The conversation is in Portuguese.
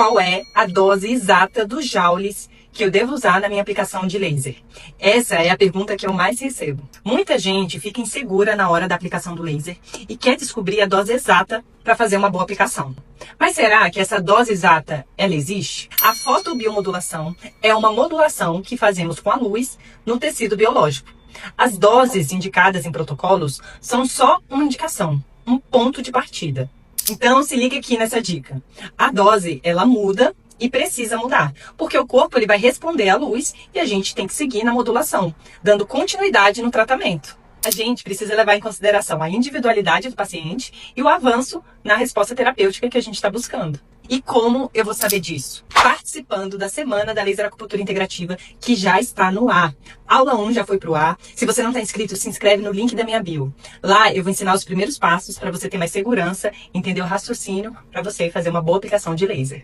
qual é a dose exata dos joules que eu devo usar na minha aplicação de laser? Essa é a pergunta que eu mais recebo. Muita gente fica insegura na hora da aplicação do laser e quer descobrir a dose exata para fazer uma boa aplicação. Mas será que essa dose exata, ela existe? A fotobiomodulação é uma modulação que fazemos com a luz no tecido biológico. As doses indicadas em protocolos são só uma indicação, um ponto de partida. Então se liga aqui nessa dica. A dose, ela muda e precisa mudar, porque o corpo ele vai responder à luz e a gente tem que seguir na modulação, dando continuidade no tratamento. A gente precisa levar em consideração a individualidade do paciente e o avanço na resposta terapêutica que a gente está buscando. E como eu vou saber disso? Participando da Semana da Laser Acupuntura Integrativa, que já está no ar. Aula 1 já foi pro ar. Se você não está inscrito, se inscreve no link da minha bio. Lá eu vou ensinar os primeiros passos para você ter mais segurança, entender o raciocínio, para você fazer uma boa aplicação de laser.